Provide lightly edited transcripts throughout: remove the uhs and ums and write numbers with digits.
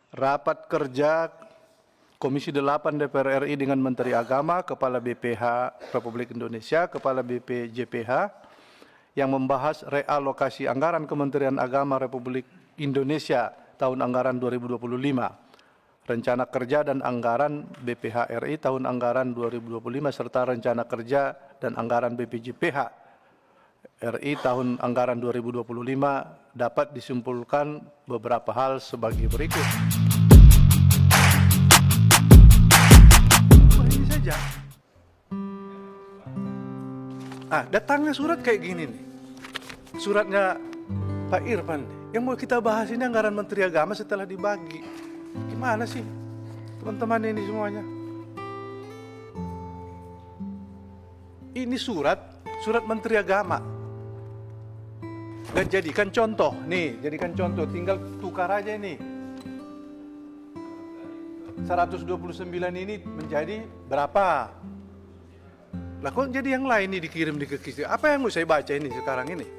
Rapat kerja Komisi 8 DPR RI dengan Menteri Agama, Kepala BPH Republik Indonesia, Kepala BPJPH yang membahas realokasi anggaran Kementerian Agama Republik Indonesia tahun anggaran 2025, rencana kerja dan anggaran BPH RI tahun anggaran 2025 serta rencana kerja dan anggaran BPJPH RI tahun anggaran 2025 dapat disimpulkan beberapa hal sebagai berikut. Ini saja. Datangnya surat kayak gini nih. Suratnya Pak Irfan. Yang mau kita bahas ini anggaran Menteri Agama setelah dibagi. Gimana sih teman-teman ini semuanya? Ini surat Menteri Agama. Dan jadikan contoh, jadikan contoh, tinggal tukar aja ini. 129 ini menjadi berapa? Lah kok jadi yang lain ini dikirim di kekisi? Apa yang mau saya baca ini sekarang ini?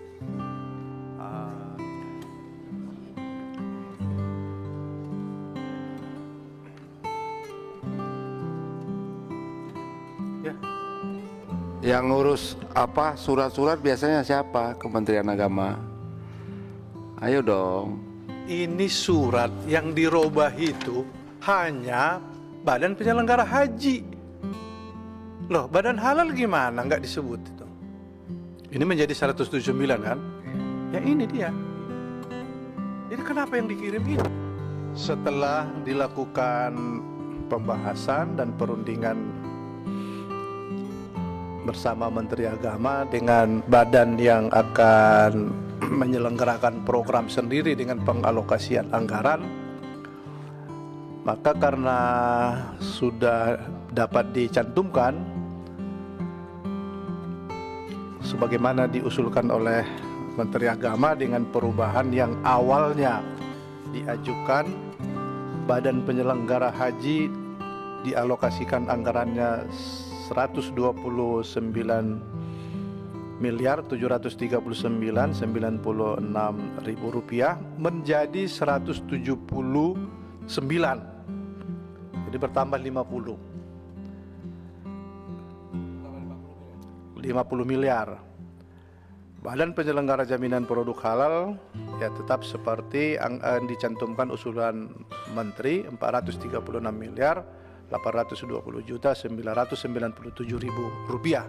Yang ngurus apa surat-surat biasanya siapa? Kementerian Agama. Ayo dong. Ini surat yang dirubah itu hanya Badan Penyelenggara Haji. Loh, Badan Halal gimana nggak disebut itu? Ini menjadi 179 kan? Ya ini dia. Jadi kenapa yang dikirim ini? Setelah dilakukan pembahasan dan perundingan bersama Menteri Agama dengan badan yang akan menyelenggarakan program sendiri dengan pengalokasian anggaran, maka karena sudah dapat dicantumkan sebagaimana diusulkan oleh Menteri Agama dengan perubahan yang awalnya diajukan Badan Penyelenggara Haji dialokasikan anggarannya 129.739.096.000 rupiah menjadi 179. Jadi bertambah 50 miliar. Badan Penyelenggara Jaminan Produk Halal ya tetap seperti yang dicantumkan usulan Menteri 430.820.997.000 rupiah.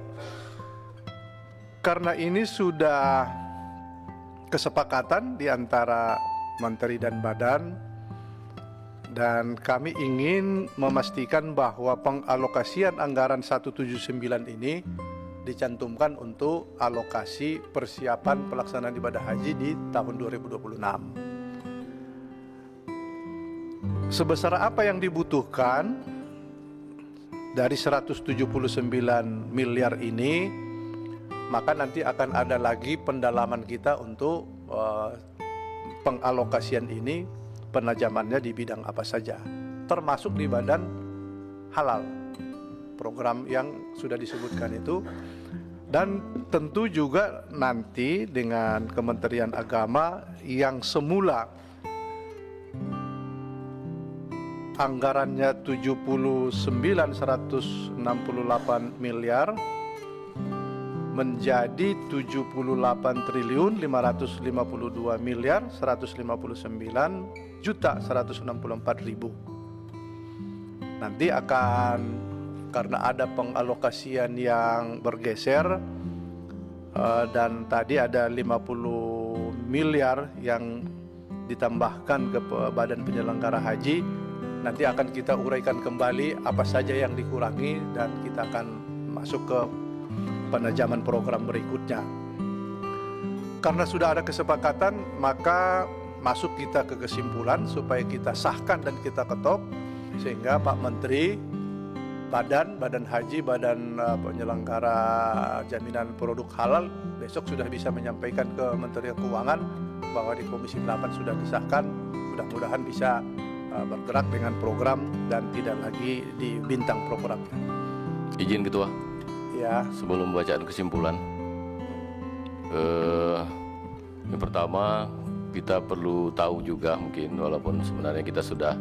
Karena ini sudah kesepakatan di antara Menteri dan Badan, dan kami ingin memastikan bahwa pengalokasian anggaran 179 ini dicantumkan untuk alokasi persiapan pelaksanaan ibadah haji di tahun 2026. Sebesar apa yang dibutuhkan dari 179 miliar ini, maka nanti akan ada lagi pendalaman kita untuk pengalokasian ini, penajamannya di bidang apa saja, termasuk di badan halal, program yang sudah disebutkan itu. Dan tentu juga nanti dengan Kementerian Agama yang semula anggarannya 79.168 miliar menjadi 78.552.159.164.000. Nanti akan, karena ada pengalokasian yang bergeser dan tadi ada 50 miliar yang ditambahkan ke Badan Penyelenggara Haji, nanti akan kita uraikan kembali apa saja yang dikurangi dan kita akan masuk ke penajaman program berikutnya. Karena sudah ada kesepakatan, maka masuk kita ke kesimpulan supaya kita sahkan dan kita ketok, sehingga Pak Menteri, Badan Haji, Badan Penyelenggara Jaminan Produk Halal besok sudah bisa menyampaikan ke Menteri Keuangan bahwa di Komisi 8 sudah disahkan. Mudah-mudahan bisa bergerak dengan program dan tidak lagi di bintang programnya. Izin Ketua. Ya. Sebelum bacaan kesimpulan, yang pertama kita perlu tahu juga mungkin, walaupun sebenarnya kita sudah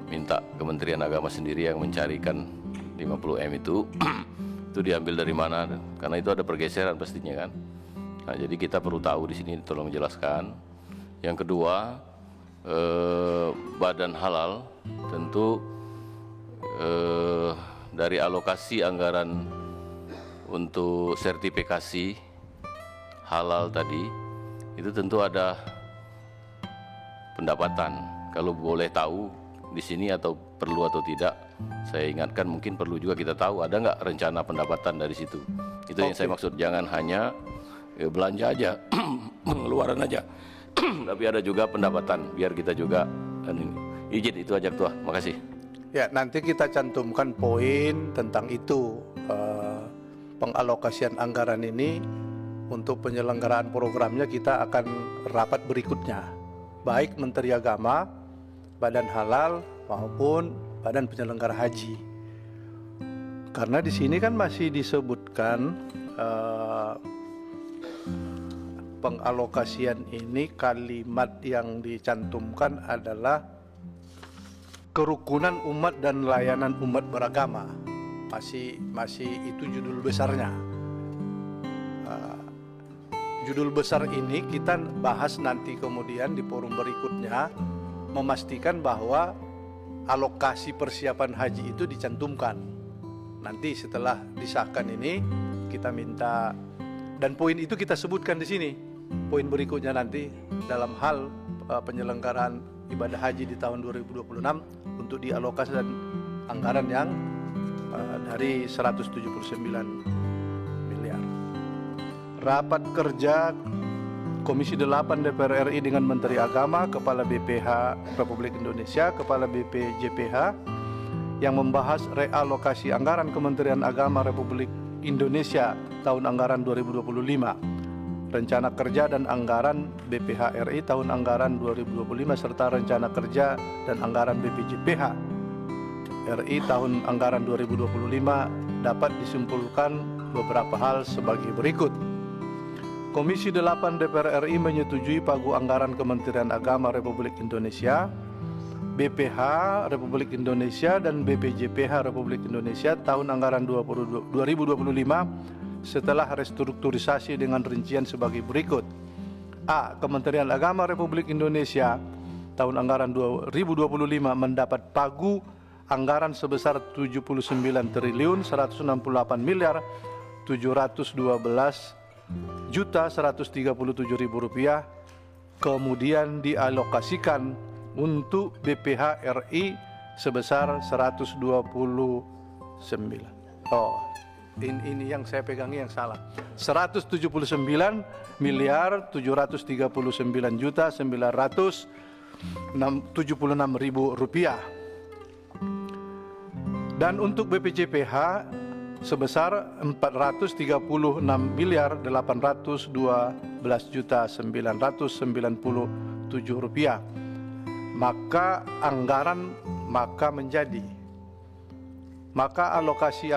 minta Kementerian Agama sendiri yang mencarikan 50M itu itu diambil dari mana, karena itu ada pergeseran pastinya kan. Nah, jadi kita perlu tahu di sini, tolong jelaskan. Yang kedua, Badan Halal tentu dari alokasi anggaran untuk sertifikasi halal tadi itu tentu ada pendapatan. Kalau boleh tahu di sini atau perlu atau tidak, saya ingatkan mungkin perlu juga kita tahu ada nggak rencana pendapatan dari situ. Itu yang saya maksud, jangan hanya belanja aja, pengeluaran aja, tapi ada juga pendapatan biar kita juga izin. Itu aja Ketua, makasih. Ya, nanti kita cantumkan poin tentang itu, pengalokasian anggaran ini untuk penyelenggaraan programnya. Kita akan rapat berikutnya, baik Menteri Agama, Badan Halal maupun Badan Penyelenggara Haji. Karena di sini kan masih disebutkan pengalokasian ini, kalimat yang dicantumkan adalah kerukunan umat dan layanan umat beragama. Masih itu judul besarnya. Judul besar ini kita bahas nanti kemudian di forum berikutnya, memastikan bahwa alokasi persiapan haji itu dicantumkan. Nanti setelah disahkan ini kita minta, dan poin itu kita sebutkan di sini. Poin berikutnya nanti dalam hal penyelenggaraan ibadah haji di tahun 2026 untuk dialokasikan anggaran yang dari 179 miliar. Rapat kerja Komisi 8 DPR RI dengan Menteri Agama, Kepala BPH Republik Indonesia, Kepala BPJPH yang membahas realokasi anggaran Kementerian Agama Republik Indonesia tahun anggaran 2025, rencana kerja dan anggaran BPH RI tahun anggaran 2025 serta rencana kerja dan anggaran BPJPH RI tahun anggaran 2025 dapat disimpulkan beberapa hal sebagai berikut. Komisi 8 DPR RI menyetujui pagu anggaran Kementerian Agama Republik Indonesia, BPH Republik Indonesia dan BPJPH Republik Indonesia tahun anggaran 2025 setelah restrukturisasi dengan rincian sebagai berikut. A. Kementerian Agama Republik Indonesia tahun anggaran 2025 mendapat pagu anggaran sebesar 79.168 miliar 712.137.000 rupiah, kemudian dialokasikan untuk BPH RI sebesar 129. Oh, ini yang saya pegangi yang salah. 179.739.976.000 rupiah. Dan untuk BPJPH sebesar 436.812.997.000 rupiah. Maka alokasi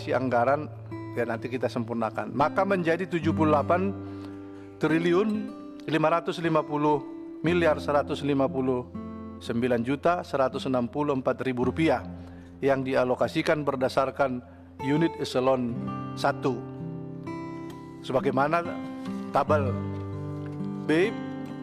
anggaran ya nanti kita sempurnakan. Maka menjadi 78.559.159.164.000 rupiah yang dialokasikan berdasarkan unit eselon 1 sebagaimana tabel. B.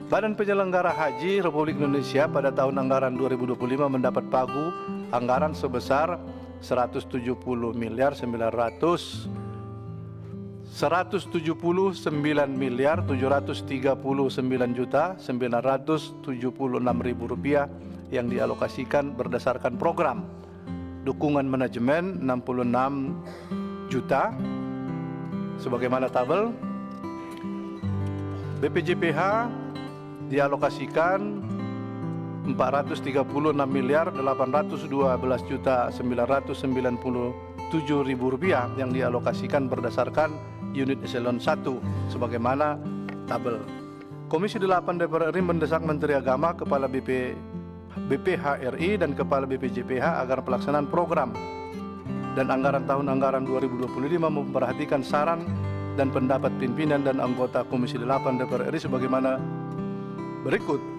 Badan Penyelenggara Haji Republik Indonesia pada tahun anggaran 2025 mendapat pagu anggaran sebesar 179.739.976.000 rupiah yang dialokasikan berdasarkan program dukungan manajemen 66 juta sebagaimana tabel. BPJPH dialokasikan 436.812.997.000 rupiah yang dialokasikan berdasarkan unit eselon 1 sebagaimana tabel. Komisi 8 DPR RI mendesak Menteri Agama, Kepala BPH RI dan Kepala BPJPH agar pelaksanaan program dan anggaran tahun anggaran 2025 memperhatikan saran dan pendapat pimpinan dan anggota Komisi 8 DPR RI sebagaimana berikut.